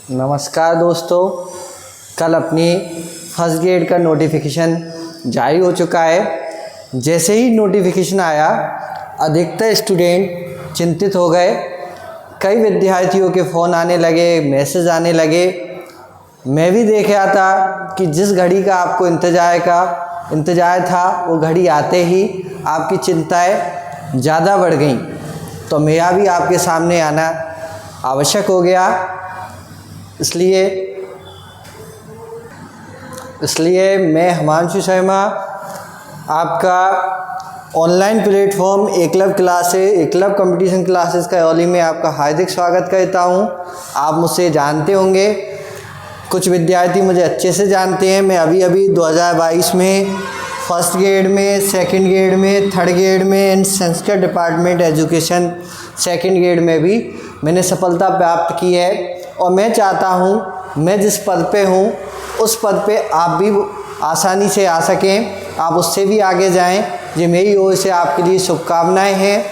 नमस्कार दोस्तों, कल अपनी फर्स्ट ग्रेड का नोटिफिकेशन जारी हो चुका है। जैसे ही नोटिफिकेशन आया, अधिकतर स्टूडेंट चिंतित हो गए। कई विद्यार्थियों के फ़ोन आने लगे, मैसेज आने लगे। मैं भी देख रहा था कि जिस घड़ी का आपको इंतज़ार था वो घड़ी आते ही आपकी चिंताएं ज़्यादा बढ़ गईं। तो मेरा भी आपके सामने आना आवश्यक हो गया। इसलिए मैं हिमांशु शर्मा आपका online platform Eklavya competition classes का करौली में आपका हार्दिक स्वागत करता हूं। आप मुझसे जानते होंगे, कुछ विद्यार्थी मुझे अच्छे से जानते हैं। मैं अभी 2022 में फर्स्ट ग्रेड में, सेकंड ग्रेड में, थर्ड ग्रेड में and Sanskrit department education second grade में भी मैंने सफलता प्राप्त की है। और मैं चाहता हूं मैं जिस पद पे हूं उस पद पे आप भी आसानी से आ सकें, आप उससे भी आगे जाएं। ये मेरी ओर से आपके लिए शुभकामनाएं हैं।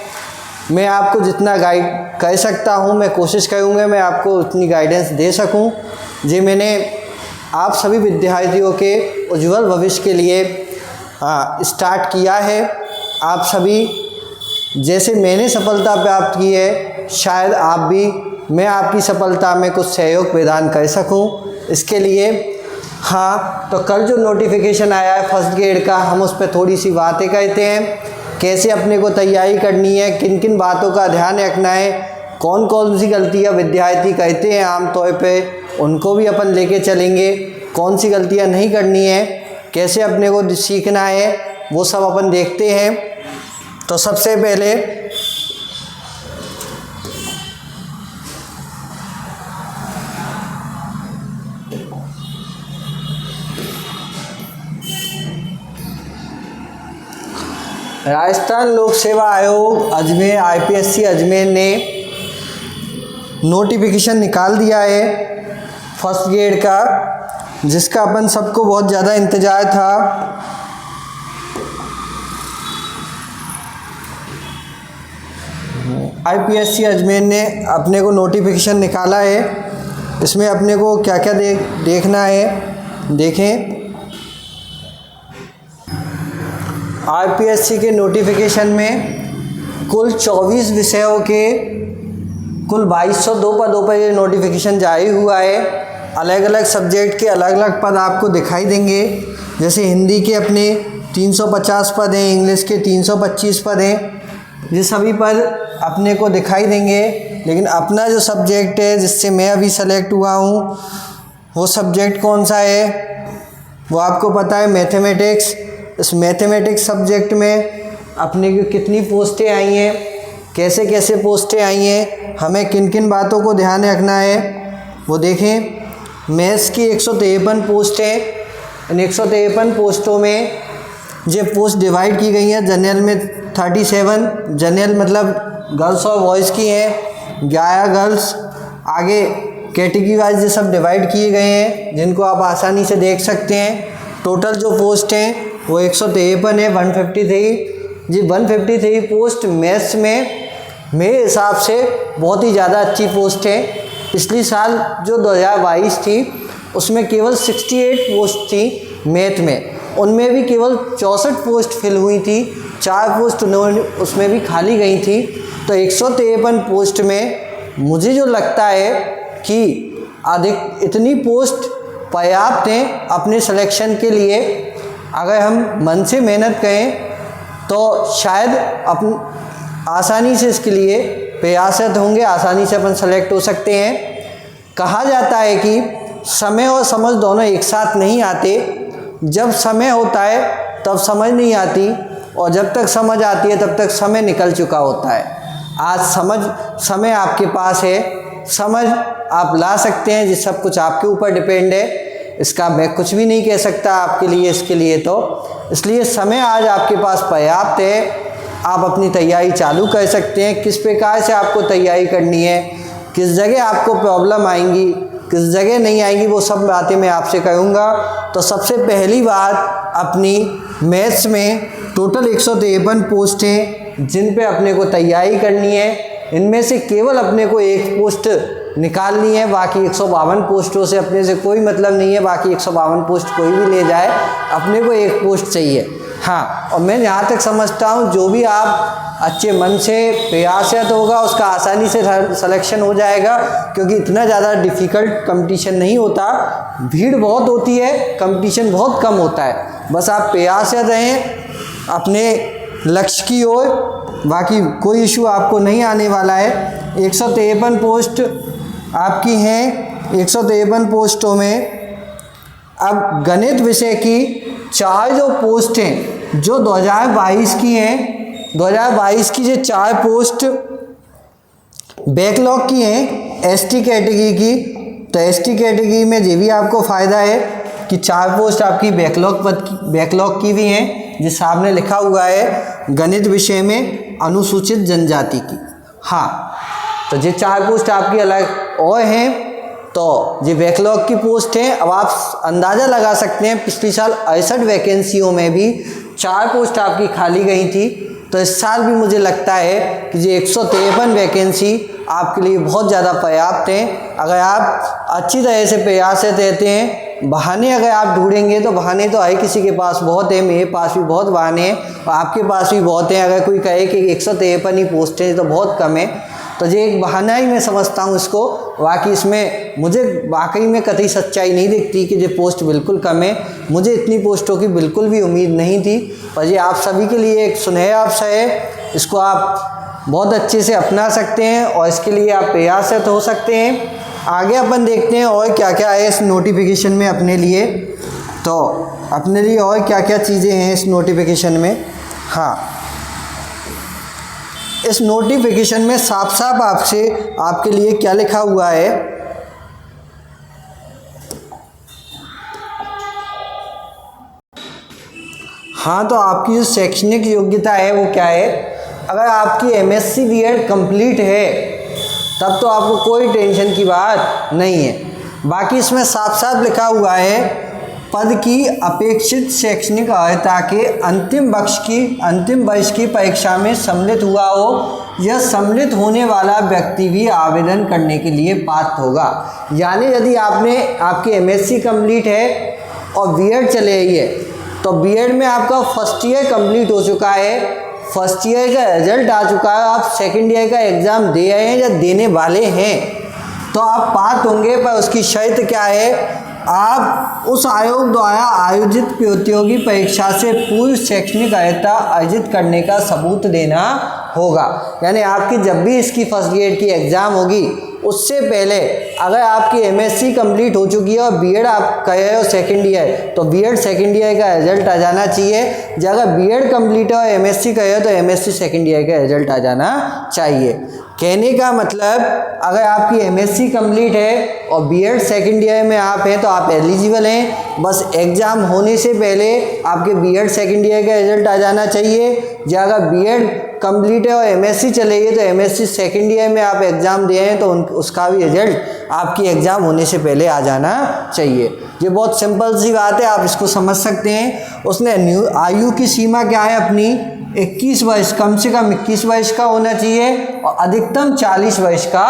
मैं आपको जितना गाइड कर सकता हूं मैं कोशिश करूंगा मैं आपको उतनी गाइडेंस दे सकूं। जी मैंने आप सभी विद्यार्थियों के उज्जवल भविष्य के लिए स्टार्ट किया है। आप सभी जैसे मैंने सफलता प्राप्त की है, शायद आप भी मैं आपकी सफलता में कुछ सहयोग प्रदान कर सकूं। इसके लिए तो कल जो नोटिफिकेशन आया है फर्स्ट ग्रेड का, हम उस पर थोड़ी सी बातें करते हैं। कैसे अपने को तैयारी करनी है, किन किन बातों का ध्यान रखना है, कौन कौन सी गलतियां विद्यार्थी करते हैं आमतौर पे, उनको भी अपन लेके चलेंगे। कौन सी गलतियां नहीं करनी है, कैसे अपने को सीखना है, वो सब अपन देखते हैं। तो सबसे पहले राजस्थान लोक सेवा आयोग अजमेर IPSC अजमेर ने नोटिफिकेशन निकाल दिया है फर्स्ट ग्रेड का, जिसका अपन सबको बहुत ज़्यादा इंतज़ार था। IPSC अजमेर ने अपने को नोटिफिकेशन निकाला है। इसमें अपने को क्या क्या देखना है, देखें। IPSC के नोटिफिकेशन में कुल 24 विषयों के कुल 2202 पदों पर ये नोटिफिकेशन जारी हुआ है। अलग अलग सब्जेक्ट के अलग अलग पद आपको दिखाई देंगे। जैसे हिंदी के अपने 350 पद हैं, इंग्लिश के 325 पद हैं। ये सभी पद अपने को दिखाई देंगे। लेकिन अपना जो सब्जेक्ट है जिससे मैं अभी सेलेक्ट हुआ हूँ, वो सब्जेक्ट कौन सा है वो आपको पता है, मैथमेटिक्स। इस मैथमेटिक्स सब्जेक्ट में अपने को कितनी पोस्टें आई हैं, कैसे कैसे पोस्टें आई हैं, हमें किन किन बातों को ध्यान रखना है वो देखें। मैथ्स की 153 पोस्ट है। इन 153 पोस्टों में ये पोस्ट डिवाइड की गई हैं। जनरल में 37, जनरल मतलब गर्ल्स और बॉयज़ की हैं, 11 गर्ल्स। आगे कैटेगरी वाइज ये सब डिवाइड किए गए हैं, जिनको आप आसानी से देख सकते हैं। टोटल जो पोस्ट हैं वो 153 है, 153 जी 153 पोस्ट मैथ्स में मेरे हिसाब से बहुत ही ज़्यादा अच्छी पोस्ट है। पिछली साल जो 2022 थी उसमें केवल 68 पोस्ट थी मैथ में, उनमें भी केवल 64 पोस्ट फिल हुई थी, 4 पोस्ट उसमें भी खाली गई थी। तो 153 पोस्ट में मुझे जो लगता है कि इतनी पोस्ट पर्याप्त हैं अपने सिलेक्शन के लिए। अगर हम मन से मेहनत करें तो शायद आसानी से इसके लिए प्रयासरत होंगे, आसानी से अपन सेलेक्ट हो सकते हैं। कहा जाता है कि समय और समझ दोनों एक साथ नहीं आते। जब समय होता है तब समझ नहीं आती, और जब तक समझ आती है तब तक समय निकल चुका होता है। आज समय आपके पास है, समझ आप ला सकते हैं। ये सब कुछ आपके ऊपर डिपेंड है। इसका मैं कुछ भी नहीं कह सकता आपके लिए, इसके लिए तो इसलिए समय आज आपके पास पर्याप्त है। आप अपनी तैयारी चालू कर सकते हैं। किस प्रकार से आपको तैयारी करनी है, किस जगह आपको प्रॉब्लम आएंगी, किस जगह नहीं आएंगी, वो सब बातें मैं आपसे कहूँगा। तो सबसे पहली बात, अपनी मैथ्स में टोटल 153 पोस्ट हैं जिन पे अपने को तैयारी करनी है। इनमें से केवल अपने को एक पोस्ट निकालनी है। बाकी 152 पोस्टों से अपने से कोई मतलब नहीं है, बाकी 152 पोस्ट कोई भी ले जाए, अपने को एक पोस्ट चाहिए। हाँ, और मैं जहाँ तक समझता हूँ जो भी आप अच्छे मन से प्रयासरत होगा उसका आसानी से सिलेक्शन हो जाएगा, क्योंकि इतना ज़्यादा डिफ़िकल्ट कंपटीशन नहीं होता। भीड़ बहुत होती है, कंपटीशन बहुत कम होता है। बस आप प्रयासरत रहें अपने लक्ष्य की ओर, बाकी कोई इशू आपको नहीं आने वाला है। 153 पोस्ट आपकी हैं। 153 पोस्टों में अब गणित विषय की 4 जो पोस्ट हैं जो 2022 की हैं, 2022 की जो 4 पोस्ट बैकलॉग की हैं एसटी कैटेगरी की, तो एसटी कैटेगरी में ये भी आपको फ़ायदा है कि 4 पोस्ट आपकी बैकलॉग की भी हैं, जिस सामने लिखा हुआ है गणित विषय में अनुसूचित जनजाति की। हाँ, तो ये 4 पोस्ट आपकी अलग और हैं, तो ये बैकलॉग की पोस्ट है। अब आप अंदाज़ा लगा सकते हैं पिछले साल 68 वैकेंसियों में भी 4 पोस्ट आपकी खाली गई थी, तो इस साल भी मुझे लगता है कि ये 153 वैकेंसी आपके लिए बहुत ज़्यादा पर्याप्त हैं। अगर आप अच्छी तरह से प्रयास रहते हैं, बहाने अगर आप ढूंढेंगे तो बहाने तो हर किसी के पास बहुत है, मेरे पास भी बहुत बहाने हैं और आपके पास भी बहुत हैं। अगर कोई कहे कि 153 ही पोस्ट है तो बहुत कम है, तो ये एक बहाना ही मैं समझता हूँ इसको। बाकी इसमें मुझे वाकई में कतई सच्चाई नहीं दिखती कि ये पोस्ट बिल्कुल कम है। मुझे इतनी पोस्टों की बिल्कुल भी उम्मीद नहीं थी, पर ये आप सभी के लिए एक सुनहरा अवसर है। इसको आप बहुत अच्छे से अपना सकते हैं और इसके लिए आप प्रयासरत हो सकते हैं। आगे अपन देखते हैं और क्या क्या है इस नोटिफिकेशन में अपने लिए। तो अपने लिए और क्या क्या चीज़ें हैं इस नोटिफिकेशन में। हाँ, इस नोटिफिकेशन में साफ साफ आपके लिए क्या लिखा हुआ है। हाँ, तो आपकी जो शैक्षणिक योग्यता है वो क्या है। अगर आपकी एमएससी बीएड कंप्लीट है तब तो आपको कोई टेंशन की बात नहीं है। बाकी इसमें साफ साफ लिखा हुआ है पद की अपेक्षित शैक्षणिक अर्हता के अंतिम वर्ष की परीक्षा में सम्मिलित हुआ हो या सम्मिलित होने वाला व्यक्ति भी आवेदन करने के लिए पात्र होगा। यानी यदि आपकी एमएससी कंप्लीट है और बीएड चले रही है, तो बीएड में आपका फर्स्ट ईयर कंप्लीट हो चुका है, फर्स्ट ईयर का रिजल्ट आ चुका है, आप सेकेंड ईयर का एग्ज़ाम दे रहे हैं या देने वाले हैं, तो आप पात्र होंगे। पर उसकी शर्त क्या है, आप उस आयोग द्वारा आयोजित प्रतियोगी परीक्षा से पूर्व शैक्षणिक अर्हता अर्जित करने का सबूत देना होगा। यानी आपकी जब भी इसकी फर्स्ट ग्रेड की एग्ज़ाम होगी उससे पहले अगर आपकी एमएससी कंप्लीट हो चुकी है और बीएड आप कर रहे हो सेकेंड ईयर, तो बीएड सेकेंड ईयर का रिजल्ट आ जाना चाहिए। जब अगर बीएड कंप्लीट है और एमएससी कर रहे हो तो एमएससी सेकेंड ईयर का रिजल्ट आ जाना चाहिए। कहने का मतलब, अगर आपकी एमएससी कंप्लीट है और बीएड सेकेंड ईयर में आप हैं तो आप एलिजिबल हैं। बस एग्ज़ाम होने से पहले आपके बीएड सेकेंड ईयर का रिजल्ट आ जाना चाहिए। जब अगर बीएड कंप्लीट है और एमएससी चलेगी तो एमएससी सेकेंड ईयर में आप एग्ज़ाम दिए हैं तो उसका भी रिजल्ट आपकी एग्ज़ाम होने से पहले आ जाना चाहिए। ये बहुत सिंपल सी बात है, आप इसको समझ सकते हैं। उसने आयु की सीमा क्या है अपनी, 21 वर्ष, कम से कम 21 वर्ष का होना चाहिए और अधिकतम 40 वर्ष का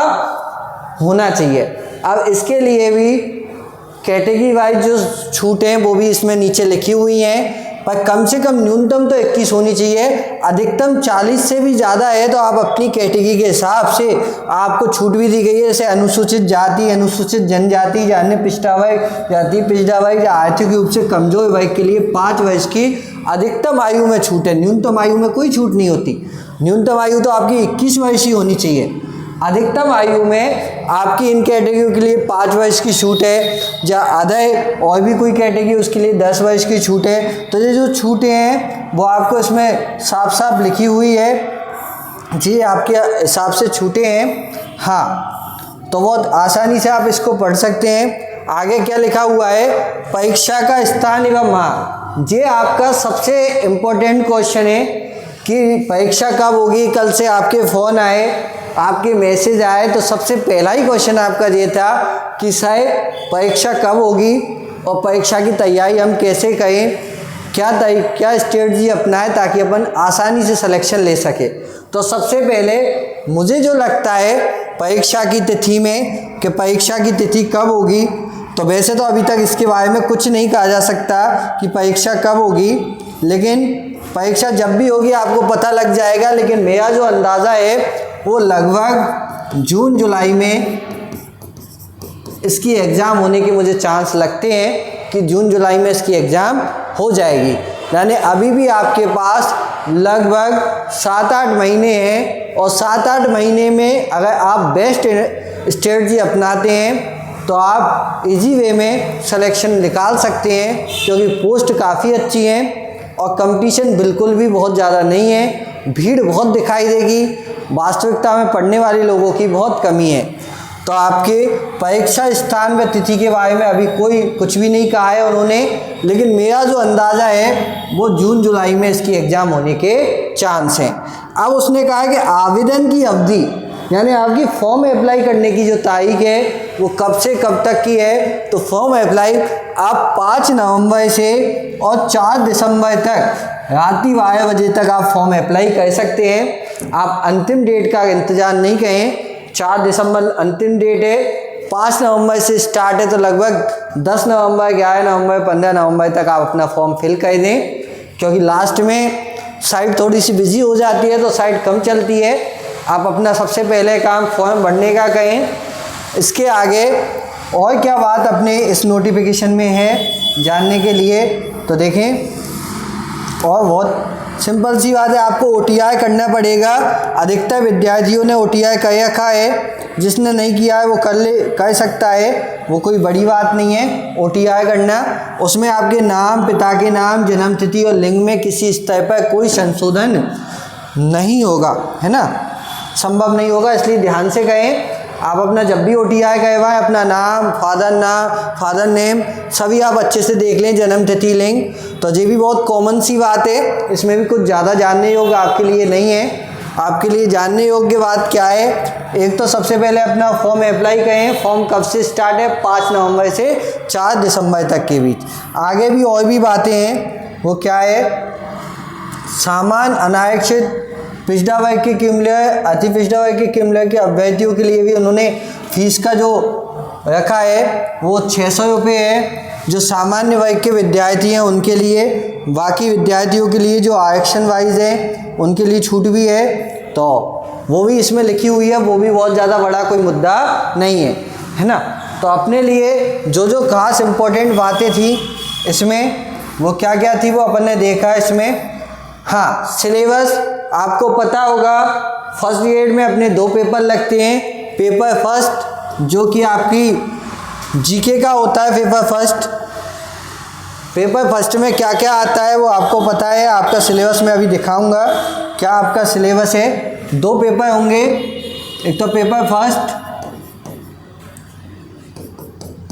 होना चाहिए। अब इसके लिए भी कैटेगरी वाइज जो छूट हैं वो भी इसमें नीचे लिखी हुई हैं, पर कम से कम न्यूनतम तो 21 होनी चाहिए, अधिकतम 40 से भी ज़्यादा है तो आप अपनी कैटेगरी के हिसाब से आपको छूट भी दी गई है। जैसे अनुसूचित जाति, अनुसूचित जनजाति, अन्य पिछड़ा वर्ग, जाति पिछड़ा वर्ग या आर्थिक रूप से कमजोर वर्ग के लिए 5 वर्ष की अधिकतम आयु में छूट है। न्यूनतम आयु में कोई छूट नहीं होती। न्यूनतम आयु तो आपकी 21 वर्ष ही होनी चाहिए। अधिकतम आयु में आपकी इन कैटेगरी के लिए 5 वर्ष की छूट है, या अदर और भी कोई कैटेगरी उसके लिए 10 वर्ष की छूट है। तो ये जो छूटें हैं वो आपको इसमें साफ साफ लिखी हुई है जी, आपके हिसाब से छूटें हैं। हाँ, तो बहुत आसानी से आप इसको पढ़ सकते हैं। आगे क्या लिखा हुआ है, परीक्षा का स्थान एवं माह। ये आपका सबसे इम्पोर्टेंट क्वेश्चन है कि परीक्षा कब होगी। कल से आपके फ़ोन आए, आपके मैसेज आए तो सबसे पहला ही क्वेश्चन आपका ये था कि सर परीक्षा कब होगी और परीक्षा की तैयारी हम कैसे करें, क्या स्ट्रेटजी अपनाएं ताकि अपन आसानी से सिलेक्शन ले सके। तो सबसे पहले मुझे जो लगता है परीक्षा की तिथि में कि परीक्षा की तिथि कब होगी, तो वैसे तो अभी तक इसके बारे में कुछ नहीं कहा जा सकता कि परीक्षा कब होगी, लेकिन परीक्षा जब भी होगी आपको पता लग जाएगा। लेकिन मेरा जो अंदाज़ा है वो लगभग जून जुलाई में इसकी एग्ज़ाम होने के मुझे चांस लगते हैं कि जून जुलाई में इसकी एग्ज़ाम हो जाएगी। यानी अभी भी आपके पास लगभग 7-8 महीने हैं, और 7-8 महीने में अगर आप बेस्ट स्ट्रेटजी अपनाते हैं तो आप इजी वे में सिलेक्शन निकाल सकते हैं, क्योंकि पोस्ट काफ़ी अच्छी हैं और कंपटीशन बिल्कुल भी बहुत ज़्यादा नहीं है। भीड़ बहुत दिखाई देगी, वास्तविकता में पढ़ने वाले लोगों की बहुत कमी है। तो आपके परीक्षा स्थान व तिथि के बारे में अभी कोई कुछ भी नहीं कहा है उन्होंने, लेकिन मेरा जो अंदाज़ा है वो जून जुलाई में इसकी एग्ज़ाम होने के चांस हैं। अब उसने कहा है कि आवेदन की अवधि, यानी आपकी फॉर्म अप्लाई करने की जो तारीख है वो कब से कब तक की है, तो फॉर्म अप्लाई आप 5 नवंबर से और 4 दिसंबर तक रात 12 बजे तक आप फॉर्म अप्लाई कर सकते हैं। आप अंतिम डेट का इंतज़ार नहीं करें, 4 दिसंबर अंतिम डेट है, 5 नवंबर से स्टार्ट है, तो लगभग 10 नवंबर, 11 नवंबर, 15 नवंबर तक आप अपना फॉर्म फिल कर दें, क्योंकि लास्ट में साइट थोड़ी सी बिजी हो जाती है तो साइट कम चलती है। आप अपना सबसे पहले काम फॉर्म भरने का करें। इसके आगे और क्या बात अपने इस नोटिफिकेशन में है जानने के लिए, तो देखें। और बहुत सिंपल सी बात है, आपको OTI करना पड़ेगा। अधिकतर विद्यार्थियों ने OTI कर रखा है, जिसने नहीं किया है वो कर सकता है, वो कोई बड़ी बात नहीं है OTI करना। उसमें आपके नाम, पिता के नाम, जन्म तिथि और लिंग में किसी स्तर पर कोई संशोधन नहीं होगा, है ना, संभव नहीं होगा, इसलिए ध्यान से कहें। आप अपना जब भी OTI करवाएं अपना नाम, फादर नेम सभी आप अच्छे से देख लें, जन्म तिथि, लिंग। तो ये भी बहुत कॉमन सी बात है, इसमें भी कुछ ज़्यादा जानने योग्य आपके लिए नहीं है। आपके लिए जानने योग्य बात क्या है, एक तो सबसे पहले अपना फॉर्म अप्लाई करें। फॉर्म कब से स्टार्ट है, 5 नवंबर से 4 दिसंबर तक के बीच। आगे भी और भी बातें हैं, वो क्या है, सामान्य अनारक्षित पिछड़ा वर्ग के क्रिमिनल, अति पिछड़ा वर्ग के क्रिमिनल के अभ्यर्थियों के लिए भी उन्होंने फीस का जो रखा है वो 600 रुपये है, जो सामान्य वर्ग के विद्यार्थी हैं उनके लिए। बाकी विद्यार्थियों के लिए जो आरक्षण वाइज है उनके लिए छूट भी है, तो वो भी इसमें लिखी हुई है, वो भी बहुत ज़्यादा बड़ा कोई मुद्दा नहीं है ना। तो अपने लिए जो जो खास इम्पोर्टेंट बातें थी इसमें, वो क्या क्या थी वो अपन ने देखा इसमें। हाँ, सिलेबस आपको पता होगा, फर्स्ट ग्रेड में अपने 2 पेपर लगते हैं। पेपर फर्स्ट जो कि आपकी जीके का होता है, पेपर फर्स्ट में क्या क्या आता है वो आपको पता है। आपका सिलेबस मैं अभी दिखाऊंगा क्या आपका सिलेबस है। 2 पेपर होंगे, एक तो पेपर फर्स्ट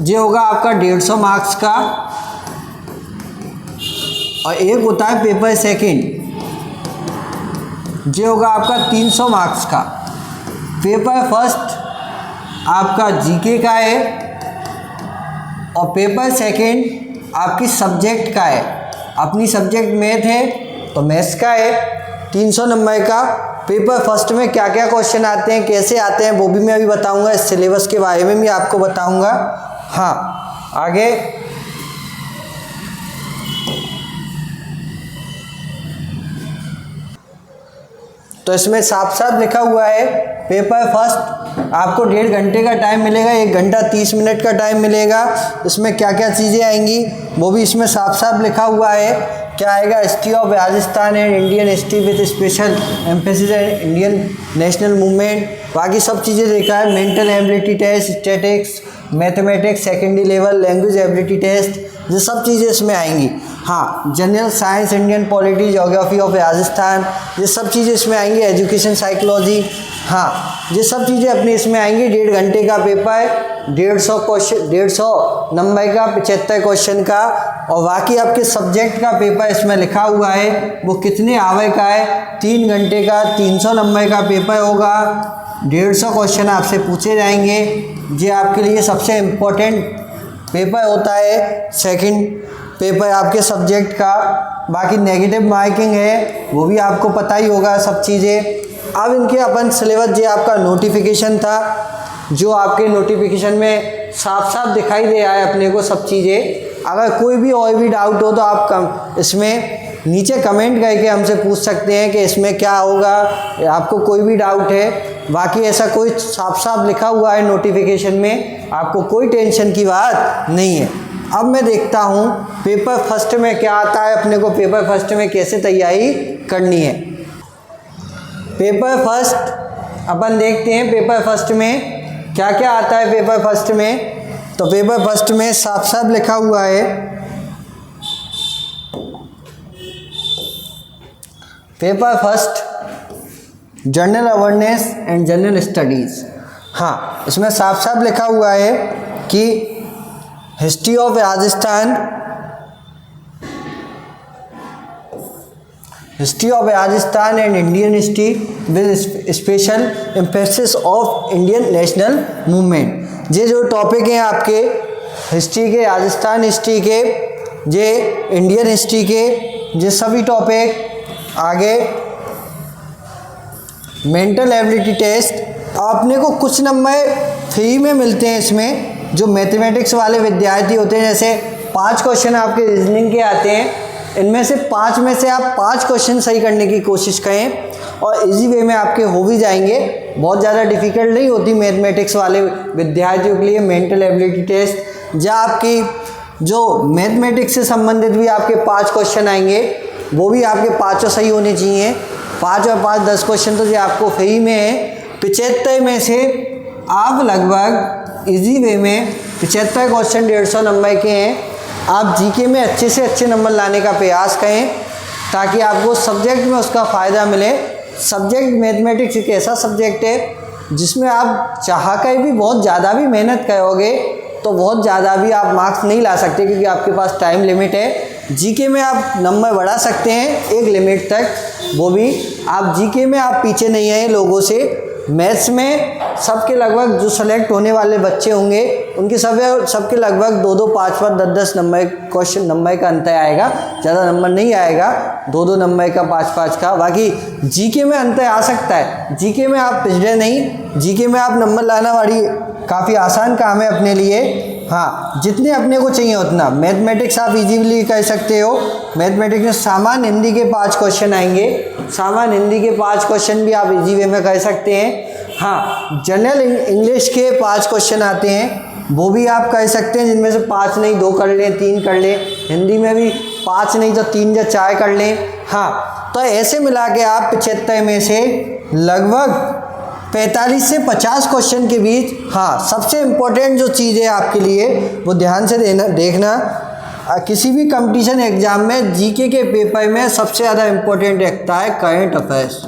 ये होगा आपका 150 मार्क्स का, और एक होता है पेपर सेकंड, ये होगा आपका 300 मार्क्स का। पेपर फर्स्ट आपका जीके का है और पेपर सेकंड आपकी सब्जेक्ट का है। अपनी सब्जेक्ट मैथ है तो मैथ्स का है 300 नंबर का। पेपर फर्स्ट में क्या क्या क्वेश्चन आते हैं, कैसे आते हैं, वो भी मैं अभी बताऊंगा। इस सिलेबस के बारे में भी आपको बताऊंगा। हाँ, आगे तो इसमें साफ साफ लिखा हुआ है, पेपर फर्स्ट आपको 1.5 घंटे का टाइम मिलेगा, 1 घंटा 30 मिनट का टाइम मिलेगा। इसमें क्या क्या चीज़ें आएंगी वो भी इसमें साफ साफ लिखा हुआ है। क्या आएगा, history of Rajasthan and Indian history with special emphasis Indian national movement, बाकी सब चीज़ें देखा है। Mental ability test, statics, mathematics secondary level, language ability test, ये सब चीज़ें इसमें आएंगी। हाँ, general science, Indian polity, geography of Rajasthan, ये सब चीज़ें इसमें आएंगी। एजुकेशन साइकोलॉजी, हाँ, ये सब चीज़ें अपने इसमें आएंगी। 1.5 घंटे का पेपर, 150 क्वेश्चन, 150 नंबर का, 75 क्वेश्चन का। और बाकी आपके सब्जेक्ट का पेपर इसमें लिखा हुआ है वो कितने आवर का है, 3 घंटे का 300 नंबर का पेपर होगा। 150 क्वेश्चन आपसे पूछे जाएंगे। ये आपके लिए सबसे इम्पोर्टेंट पेपर होता है, सेकंड पेपर आपके सब्जेक्ट का। बाकी नेगेटिव मार्किंग है वो भी आपको पता ही होगा सब चीज़ें। अब इनके अपन सिलेबस जो आपका नोटिफिकेशन था, जो आपके नोटिफिकेशन में साफ साफ दिखाई दे रहा है अपने को सब चीज़ें। अगर कोई भी और भी डाउट हो तो आप इसमें नीचे कमेंट करके हमसे पूछ सकते हैं कि इसमें क्या होगा, आपको कोई भी डाउट है। बाकी ऐसा कोई साफ साफ लिखा हुआ है नोटिफिकेशन में, आपको कोई टेंशन की बात नहीं है। अब मैं देखता हूँ पेपर फर्स्ट में क्या आता है, अपने को पेपर फर्स्ट में कैसे तैयारी करनी है। पेपर फर्स्ट अपन देखते हैं पेपर फर्स्ट में क्या क्या आता है। पेपर फर्स्ट में तो पेपर फर्स्ट में साफ साफ लिखा हुआ है, paper first general awareness and general studies. हाँ, इसमें साफ साफ लिखा हुआ है कि history of Rajasthan, history of Rajasthan and Indian history with special emphasis of Indian national movement. ये जो टॉपिक हैं आपके हिस्ट्री के, राजस्थान हिस्ट्री के, ये इंडियन हिस्ट्री के, ये सभी टॉपिक। आगे मेंटल एबिलिटी टेस्ट अपने को कुछ नंबर फ्री में मिलते हैं इसमें। जो मैथमेटिक्स वाले विद्यार्थी होते हैं, जैसे 5 क्वेश्चन आपके रीजनिंग के आते हैं, इनमें से 5 में से आप 5 क्वेश्चन सही करने की कोशिश करें और इजी वे में आपके हो भी जाएंगे। बहुत ज़्यादा डिफ़िकल्ट नहीं होती मैथमेटिक्स वाले विद्यार्थियों के लिए मेंटल एबिलिटी टेस्ट। जहाँ आपकी जो मैथमेटिक्स से संबंधित भी आपके 5 क्वेश्चन आएंगे, वो भी आपके 5 सही होने चाहिए। 5 और 5 10 क्वेश्चन तो जो आपको फ्री में है। 75 में से आप लगभग इजी वे में 75 क्वेश्चन 150 नंबर के हैं। आप जीके में अच्छे से अच्छे नंबर लाने का प्रयास करें ताकि आपको सब्जेक्ट में उसका फ़ायदा मिले। सब्जेक्ट मैथमेटिक्स एक ऐसा सब्जेक्ट है जिसमें आप चाह कर भी बहुत ज़्यादा भी मेहनत करोगे तो बहुत ज़्यादा भी आप मार्क्स नहीं ला सकते, क्योंकि आपके पास टाइम लिमिट है। जीके में आप नंबर बढ़ा सकते हैं एक लिमिट तक, वो भी आप जीके में आप पीछे नहीं आए लोगों से। मैथ्स में सबके लगभग जो सेलेक्ट होने वाले बच्चे होंगे उनके सबके लगभग 2-2 5-5 10-10 नंबर क्वेश्चन नंबर का अंतर आएगा, ज़्यादा नंबर नहीं आएगा, 2-2 नंबर का 5-5 का। बाकी जीके में अंतर आ सकता है, जीके में आप पिछड़े नहीं, जीके में आप नंबर लाना बड़ी काफ़ी आसान काम है अपने लिए। हाँ, जितने अपने को चाहिए उतना। मैथमेटिक्स आप इजीली कर सकते हो। मैथमेटिक्स में सामान्य हिंदी के 5 क्वेश्चन आएंगे, सामान्य हिंदी के 5 क्वेश्चन भी आप इजी वे में कर सकते हैं। हाँ, जनरल इंग्लिश के 5 क्वेश्चन आते हैं, वो भी आप कर सकते हैं, जिनमें से 5 नहीं 2 कर लें, 3 कर लें। हिंदी में भी 5 नहीं तो 3 या 4 कर लें। हाँ, तो ऐसे मिला के आप 75 में से लगभग 45 से 50 क्वेश्चन के बीच। हाँ, सबसे इम्पोर्टेंट जो चीज़ है आपके लिए वो ध्यान से देखना, किसी भी कंपटीशन एग्जाम में जीके के पेपर में सबसे ज़्यादा इम्पोर्टेंट रखता है करंट अफेयर्स।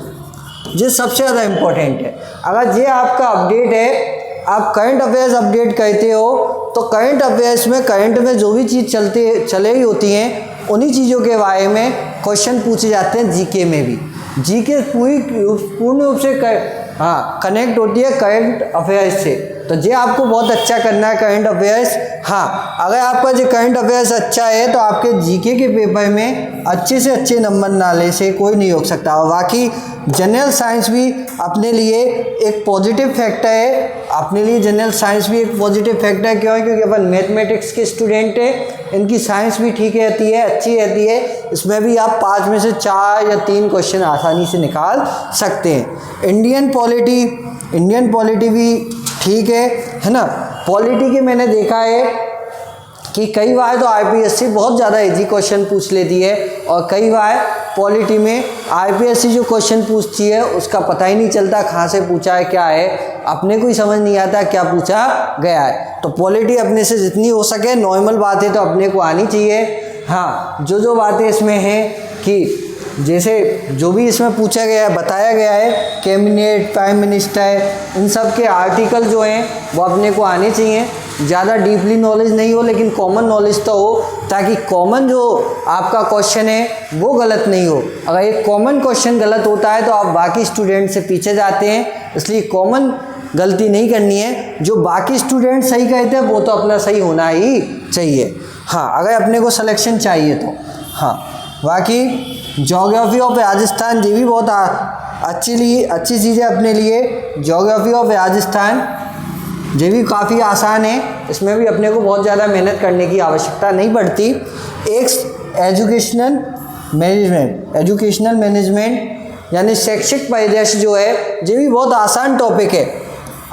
ये सबसे ज़्यादा इम्पोर्टेंट है। अगर ये आपका अपडेट है, आप करंट अफेयर्स अपडेट करते हो, तो करंट अफेयर्स में करंट में जो भी चीज़ चले ही होती हैं, उन्हीं चीज़ों के बारे में क्वेश्चन पूछे जाते हैं जीके में भी। जीके पूर्ण रूप से कनेक्ट होती है करंट अफेयर्स से। तो ये आपको बहुत अच्छा करना है करंट अफेयर्स। हाँ, अगर आपका जो करंट अफेयर्स अच्छा है तो आपके जीके के पेपर में अच्छे से अच्छे नंबर नाले से कोई नहीं रोक सकता। और बाकी जनरल साइंस भी अपने लिए एक पॉजिटिव फैक्टर है, अपने लिए जनरल साइंस भी एक पॉजिटिव फैक्टर है। क्यों है? क्योंकि अपन मैथमेटिक्स के स्टूडेंट हैं, इनकी साइंस भी ठीक रहती है, अच्छी रहती है। इसमें भी आप 5 में से 4 या 3 क्वेश्चन आसानी से निकाल सकते हैं। इंडियन पॉलिटी भी ठीक है ना। पॉलिटी के मैंने देखा है कि कई बार तो आईपीएससी बहुत ज़्यादा इजी क्वेश्चन पूछ लेती है, और कई बार पॉलिटी में आईपीएससी जो क्वेश्चन पूछती है उसका पता ही नहीं चलता कहाँ से पूछा है, क्या है, अपने को ही समझ नहीं आता क्या पूछा गया है। तो पॉलिटी अपने से जितनी हो सके नॉर्मल बातें तो अपने को आनी चाहिए। हाँ, जो बातें इसमें हैं कि जैसे जो भी इसमें पूछा गया है, बताया गया है, कैबिनेट, प्राइम मिनिस्टर, इन सब के आर्टिकल जो हैं वो अपने को आने चाहिए। ज़्यादा डीपली नॉलेज नहीं हो लेकिन कॉमन नॉलेज तो हो, ताकि कॉमन जो आपका क्वेश्चन है वो गलत नहीं हो। अगर एक कॉमन क्वेश्चन गलत होता है तो आप बाकी स्टूडेंट से पीछे जाते हैं, इसलिए कॉमन गलती नहीं करनी है। जो बाकी स्टूडेंट सही कहते हैं वो तो अपना सही होना ही चाहिए। हाँ, अगर अपने को सिलेक्शन चाहिए तो। हाँ, बाकी ज्योग्राफी ऑफ राजस्थान ये भी बहुत अच्छी चीज़ है अपने लिए। ज्योग्राफी ऑफ राजस्थान ये भी काफ़ी आसान है, इसमें भी अपने को बहुत ज़्यादा मेहनत करने की आवश्यकता नहीं पड़ती। एक एजुकेशनल मैनेजमेंट यानी शैक्षिक परिदृश्य जो है ये भी बहुत आसान टॉपिक है।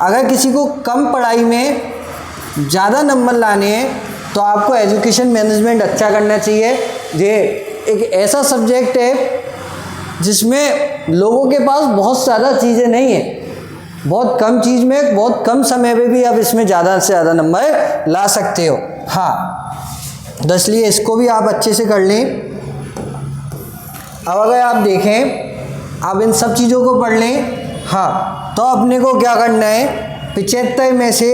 अगर किसी को कम पढ़ाई में ज़्यादा नंबर लाने हैं तो आपको एजुकेशन मैनेजमेंट अच्छा करना चाहिए। ये एक ऐसा सब्जेक्ट है जिसमें लोगों के पास बहुत ज़्यादा चीज़ें नहीं है, बहुत कम चीज़ में बहुत कम समय में भी आप इसमें ज़्यादा से ज़्यादा नंबर ला सकते हो। हाँ, तो इसलिए इसको भी आप अच्छे से कर लें। अब अगर आप देखें, आप इन सब चीज़ों को पढ़ लें। हाँ, तो अपने को क्या करना है, 75 में से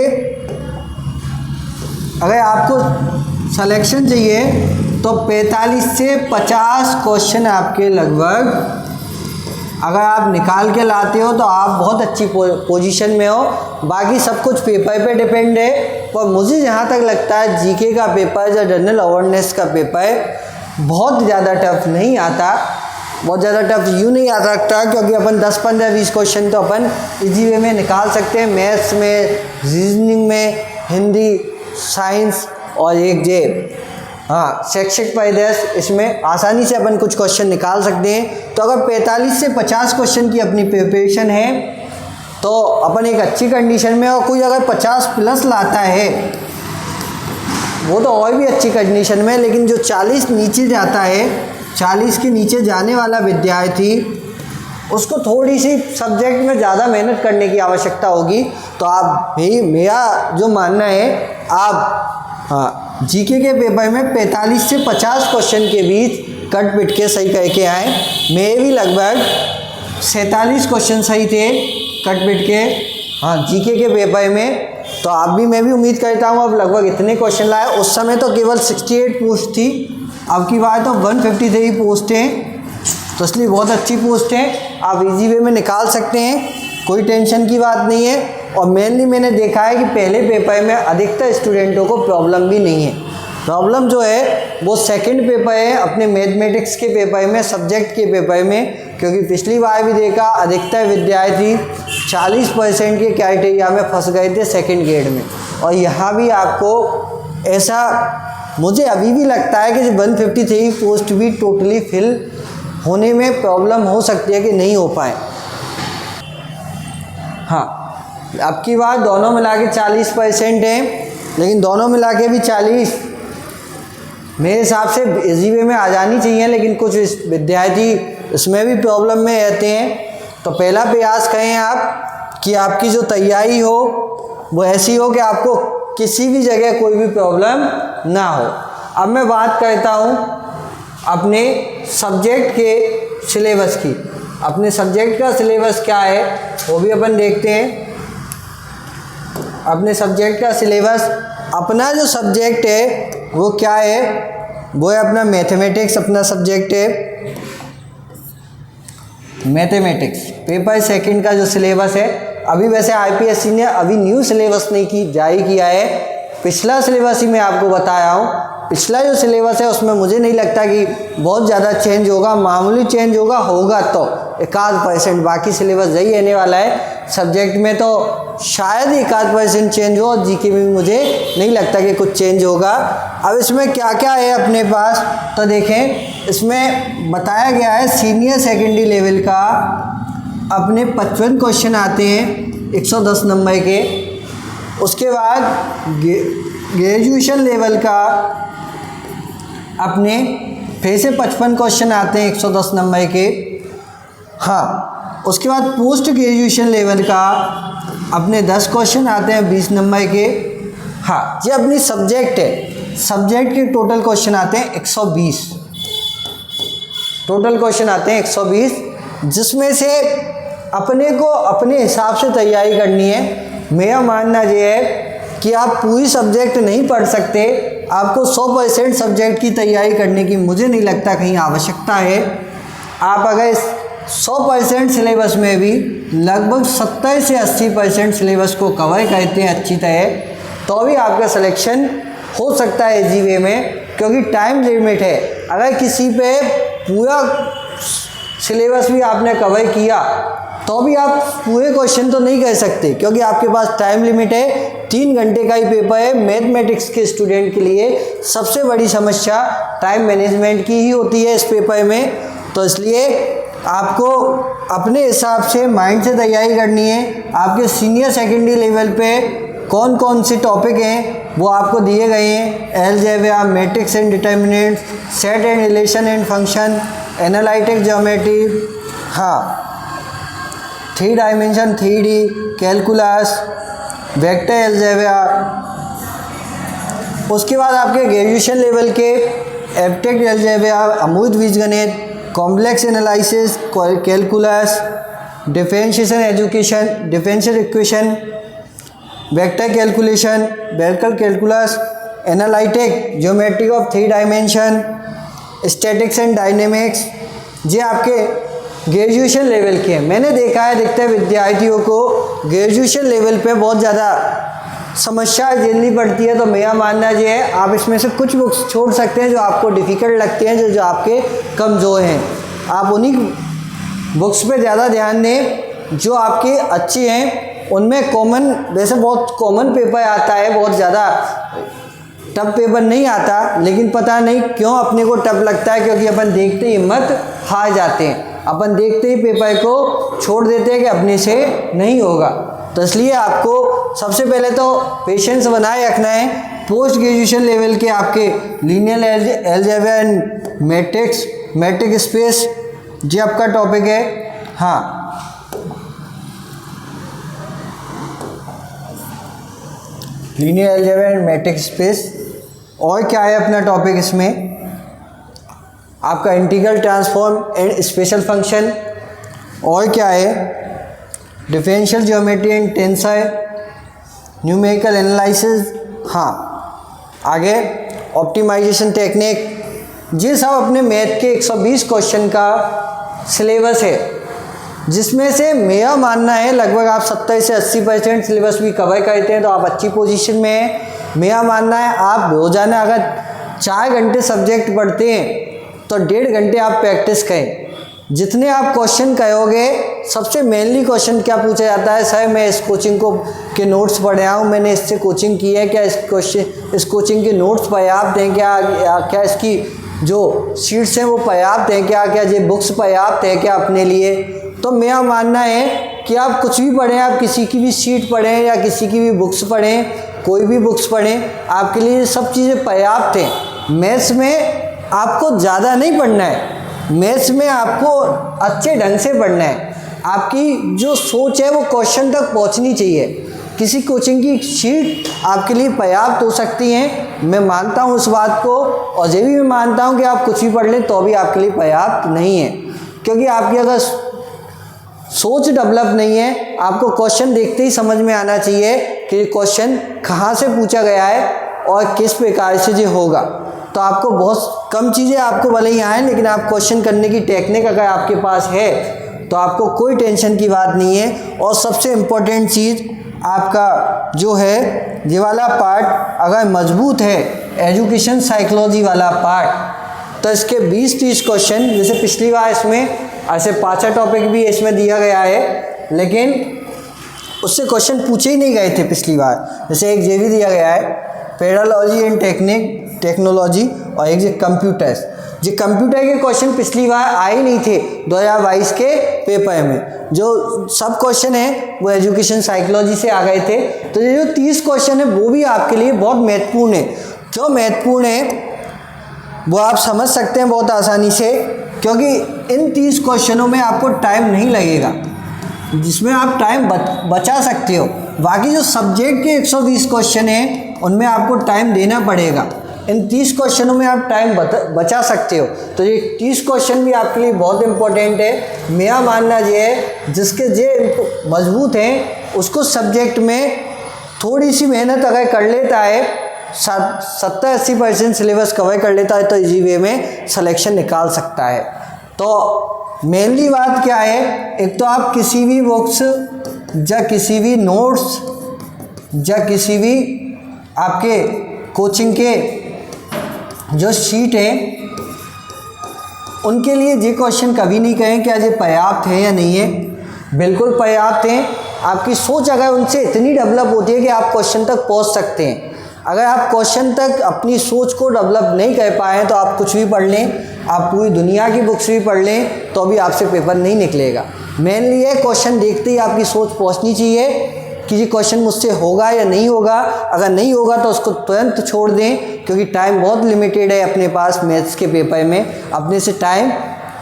अगर आपको सिलेक्शन चाहिए तो 45 से 50 क्वेश्चन आपके लगभग अगर आप निकाल के लाते हो तो आप बहुत अच्छी पोजीशन में हो। बाकी सब कुछ पेपर पे डिपेंड है, पर मुझे जहाँ तक लगता है जीके का पेपर या जनरल अवेयरनेस का पेपर बहुत ज़्यादा टफ नहीं आता। बहुत ज़्यादा टफ यूँ नहीं आ सकता क्योंकि अपन 10, 15, 20 क्वेश्चन तो अपन इजी वे में निकाल सकते हैं। मैथ्स में, रीजनिंग में, हिंदी, साइंस और एक जे शैक्षिक परिदृश्य, इसमें आसानी से अपन कुछ क्वेश्चन निकाल सकते हैं। तो अगर 45 से 50 क्वेश्चन की अपनी प्रिपरेशन है तो अपन एक अच्छी कंडीशन में। और कोई अगर 50 प्लस लाता है वो तो और भी अच्छी कंडीशन में, लेकिन जो 40 नीचे जाता है, 40 के नीचे जाने वाला विद्यार्थी, उसको थोड़ी सी सब्जेक्ट में ज़्यादा मेहनत करने की आवश्यकता होगी। तो आप भी, मेरा जो मानना है, आप जीके के पेपर में 45 से 50 क्वेश्चन के बीच कट पिट के सही करके आए। मेरे भी लगभग 47 क्वेश्चन सही थे कट पिट के जीके के पेपर में। तो आप भी, मैं भी उम्मीद करता हूँ अब लगभग इतने क्वेश्चन लाए। उस समय तो केवल 68 पोस्ट थी, अब की बार तो 153 पोस्ट हैं, तो इसलिए बहुत अच्छी पोस्ट है। आप इजी वे में निकाल सकते हैं, कोई टेंशन की बात नहीं है। और मेनली मैंने देखा है कि पहले पेपर में अधिकतर स्टूडेंटों को प्रॉब्लम भी नहीं है। प्रॉब्लम जो है वो सेकंड पेपर है, अपने मैथमेटिक्स के पेपर में, सब्जेक्ट के पेपर में। क्योंकि पिछली बार भी देखा अधिकतर विद्यार्थी 40% के क्राइटेरिया में फंस गए थे सेकंड ग्रेड में। और यहाँ भी आपको ऐसा मुझे अभी भी लगता है कि 153 पोस्ट भी टोटली फिल होने में प्रॉब्लम हो सकती है कि नहीं हो पाए। हाँ, अब की बार दोनों मिला के 40% हैं, लेकिन दोनों मिला के भी 40 मेरे हिसाब से इजी वे में आ जानी चाहिए। लेकिन कुछ विद्यार्थी इसमें भी प्रॉब्लम में रहते हैं। तो पहला प्रयास करें आप कि आपकी जो तैयारी हो वो ऐसी हो कि आपको किसी भी जगह कोई भी प्रॉब्लम ना हो। अब मैं बात करता हूँ अपने सब्जेक्ट के सिलेबस की। अपने सब्जेक्ट का सिलेबस क्या है वो भी अपन देखते हैं। अपने सब्जेक्ट का सिलेबस, अपना जो सब्जेक्ट है वो क्या है, वो है अपना मैथमेटिक्स। अपना सब्जेक्ट है मैथमेटिक्स। पेपर सेकंड का जो सिलेबस है, अभी वैसे आईपीएससी ने अभी न्यू सिलेबस नहीं जारी किया है, पिछला सिलेबस ही मैं आपको बताया हूँ। पिछला जो सिलेबस है उसमें मुझे नहीं लगता कि बहुत ज़्यादा चेंज होगा, मामूली चेंज होगा तो 1-8%, बाकी सिलेबस यही रहने वाला है। सब्जेक्ट में तो शायद 1-8% चेंज हो, और जीके में भी मुझे नहीं लगता कि कुछ चेंज होगा। अब इसमें क्या क्या है अपने पास, तो देखें, इसमें बताया गया है सीनियर सेकेंडरी लेवल का अपने 55 क्वेश्चन आते हैं 110 नंबर के। उसके बाद ग्रेजुएशन लेवल का अपने फिर से 55 क्वेश्चन आते हैं 110 नंबर के। हाँ, उसके बाद पोस्ट ग्रेजुएशन लेवल का अपने 10 क्वेश्चन आते हैं 20 नंबर के। हाँ, ये अपनी सब्जेक्ट है, सब्जेक्ट के टोटल क्वेश्चन आते हैं 120। टोटल क्वेश्चन आते हैं 120, जिसमें से अपने को अपने हिसाब से तैयारी करनी है। मेरा मानना ये है कि आप पूरी सब्जेक्ट नहीं पढ़ सकते, आपको 100% सब्जेक्ट की तैयारी करने की मुझे नहीं लगता कहीं आवश्यकता है। आप अगर 100% सिलेबस में भी लगभग 70 से 80% सिलेबस को कवर करते हैं अच्छी तरह, तो भी आपका सिलेक्शन हो सकता है इजी वे में, क्योंकि टाइम लिमिट है। अगर किसी पे पूरा सिलेबस भी आपने कवर किया तो भी आप पूरे क्वेश्चन तो नहीं कर सकते, क्योंकि आपके पास टाइम लिमिट है। 3 घंटे का ही पेपर है। मैथमेटिक्स के स्टूडेंट के लिए सबसे बड़ी समस्या टाइम मैनेजमेंट की ही होती है इस पेपर में। तो इसलिए आपको अपने हिसाब से माइंड से तैयारी करनी है। आपके सीनियर सेकेंडरी लेवल पे कौन कौन से टॉपिक हैं वो आपको दिए गए हैं। Algebra, matrix and determinants, set and relation and function, analytic geometry, हाँ 3 dimension 3D, calculus, vector algebra. उसके बाद आपके ग्रेजुएशन लेवल के एब्स्ट्रैक्ट अलजेब्रा, अमूर्त बीजगणित, complex analysis, calculus, differentiation education, differential equation, vector calculation, बेरकल calculus, analytic geometry of 3 dimension, statics and dynamics. ये आपके ग्रेजुएशन लेवल के हैं। मैंने देखा है अधिकतर विद्यार्थियों को ग्रेजुएशन लेवल पे बहुत ज़्यादा समस्या झेलनी पड़ती है। तो मेरा मानना ये है आप इसमें से कुछ बुक्स छोड़ सकते हैं जो आपको डिफ़िकल्ट लगते हैं, जो आपके कमज़ोर हैं। आप उन्हीं बुक्स पे ज़्यादा ध्यान दें जो आपके अच्छे हैं। उनमें कॉमन, वैसे बहुत कॉमन पेपर आता है, बहुत ज़्यादा टफ पेपर नहीं आता, लेकिन पता नहीं क्यों अपने को टफ लगता है, क्योंकि अपन देखते ही हिम्मत हार जाते हैं। अपन देखते ही पेपर को छोड़ देते हैं कि अपने से नहीं होगा। तो इसलिए आपको सबसे पहले तो पेशेंस बनाए रखना है। पोस्ट ग्रेजुएशन लेवल के आपके linear algebra and matrix, matric space जो आपका टॉपिक है। हाँ, linear algebra and matric space. और क्या है अपना टॉपिक इसमें? आपका integral transform and special function. और क्या है? Differential geometry and tensor, numerical analysis. हाँ, आगे ऑप्टिमाइजेशन टेक्निक। ये सब अपने मैथ के 120 क्वेश्चन का सिलेबस है, जिसमें से मेरा मानना है लगभग आप 70 से 80% सिलेबस भी कवर करते हैं तो आप अच्छी पोजीशन में हैं। मेरा मानना है आप रोज़ाना अगर 4 घंटे सब्जेक्ट पढ़ते हैं तो 1.5 घंटे आप प्रैक्टिस करें। जितने आप क्वेश्चन करोगे, सबसे मेनली क्वेश्चन क्या पूछा जाता है? सर मैं इस कोचिंग को के नोट्स पढ़ रहा हूँ, मैंने इससे कोचिंग की है, क्या इस कोचिंग के नोट्स पर्याप्त हैं क्या इसकी जो शीट्स हैं वो पर्याप्त हैं क्या ये बुक्स पर्याप्त है क्या अपने लिए? तो मेरा मानना है कि आप कुछ भी पढ़ें, आप किसी की भी शीट पढ़ें या किसी की भी बुक्स पढ़ें, कोई भी बुक्स पढ़ें, आपके लिए सब चीज़ें पर्याप्त हैं। मैथ्स में आपको ज़्यादा नहीं पढ़ना है, मैथ्स में आपको अच्छे ढंग से पढ़ना है। आपकी जो सोच है वो क्वेश्चन तक पहुंचनी चाहिए। किसी कोचिंग की शीट आपके लिए पर्याप्त हो सकती हैं, मैं मानता हूं उस बात को, और ये भी मैं मानता हूं कि आप कुछ भी पढ़ लें तो भी आपके लिए पर्याप्त नहीं है, क्योंकि आपकी अगर सोच डेवलप नहीं है, आपको क्वेश्चन देखते ही समझ में आना चाहिए कि क्वेश्चन कहाँ से पूछा गया है और किस प्रकार से ये होगा। तो आपको बहुत कम चीज़ें आपको भले ही आए, लेकिन आप क्वेश्चन करने की टेक्निक अगर आपके पास है तो आपको कोई टेंशन की बात नहीं है। और सबसे इम्पोर्टेंट चीज़ आपका जो है ये वाला पार्ट अगर मजबूत है, एजुकेशन साइकोलॉजी वाला पार्ट, तो इसके 20-30 क्वेश्चन, जैसे पिछली बार इसमें ऐसे 5 टॉपिक भी इसमें दिया गया है, लेकिन उससे क्वेश्चन पूछे ही नहीं गए थे पिछली बार। जैसे एक ये भी दिया गया है पेडालॉजी एंड टेक्नोलॉजी, और एक ये कंप्यूटर्स। ये कंप्यूटर के क्वेश्चन पिछली बार आए नहीं थे 2022 के पेपर में। जो सब क्वेश्चन हैं वो एजुकेशन साइकोलॉजी से आ गए थे। तो ये जो 30 क्वेश्चन है वो भी आपके लिए बहुत महत्वपूर्ण है। क्यों महत्वपूर्ण है वो आप समझ सकते हैं बहुत आसानी से, क्योंकि इन 30 क्वेश्चनों में आपको टाइम नहीं लगेगा, जिसमें आप टाइम बचा सकते हो। बाकी जो सब्जेक्ट के 120 क्वेश्चन हैं उनमें आपको टाइम देना पड़ेगा। इन 30 क्वेश्चनों में आप टाइम बचा सकते हो। तो ये 30 क्वेश्चन भी आपके लिए बहुत इंपॉर्टेंट है। मेरा मानना ये है जिसके ये मजबूत हैं उसको सब्जेक्ट में थोड़ी सी मेहनत अगर कर लेता है, 70-80% सिलेबस कवर कर लेता है, तो इजी वे में सिलेक्शन निकाल सकता है। तो मेनली बात क्या है, एक तो आप किसी भी बुक्स या किसी भी नोट्स या किसी भी आपके कोचिंग के जो शीट है उनके लिए ये क्वेश्चन कभी नहीं कहें कि आज ये पर्याप्त है या नहीं है, बिल्कुल पर्याप्त हैं। आपकी सोच अगर उनसे इतनी डेवलप होती है कि आप क्वेश्चन तक पहुंच सकते हैं। अगर आप क्वेश्चन तक अपनी सोच को डेवलप नहीं कर पाए तो आप कुछ भी पढ़ लें, आप पूरी दुनिया की बुक्स भी पढ़ लें तो भी आपसे पेपर नहीं निकलेगा। मेनली ये क्वेश्चन देखते ही आपकी सोच पहुंचनी चाहिए कि ये क्वेश्चन मुझसे होगा या नहीं होगा। अगर नहीं होगा तो उसको तुरंत छोड़ दें, क्योंकि टाइम बहुत लिमिटेड है अपने पास मैथ्स के पेपर में, अपने से टाइम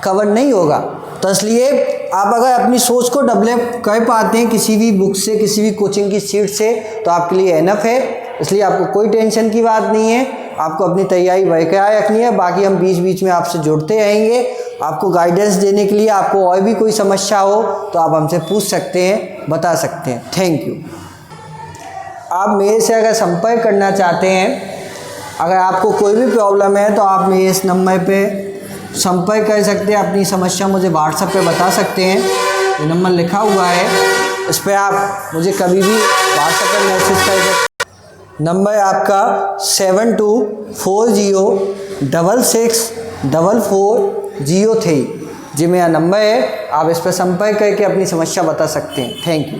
कवर नहीं होगा। तो इसलिए आप अगर अपनी सोच को डेवलप कर पाते हैं किसी भी बुक से, किसी भी कोचिंग की सीट से, तो आपके लिए एनफ है। इसलिए आपको कोई टेंशन की बात नहीं है, आपको अपनी तैयारी बरकरार रखनी है। बाकी हम बीच बीच में आपसे जुड़ते रहेंगे आपको गाइडेंस देने के लिए। आपको और भी कोई समस्या हो तो आप हमसे पूछ सकते हैं, बता सकते हैं। Thank you. आप मेरे से अगर संपर्क करना चाहते हैं, अगर आपको कोई भी प्रॉब्लम है तो आप मेरे इस नंबर पे संपर्क कर सकते हैं, अपनी समस्या मुझे व्हाट्सएप पे बता सकते हैं। ये नंबर लिखा हुआ है, इस पर आप मुझे कभी भी व्हाट्सएप पर मैसेज कर सकते हैं। नंबर आपका 7240664403 जी मेरा नंबर है। आप इस पर संपर्क करके अपनी समस्या बता सकते हैं। Thank you.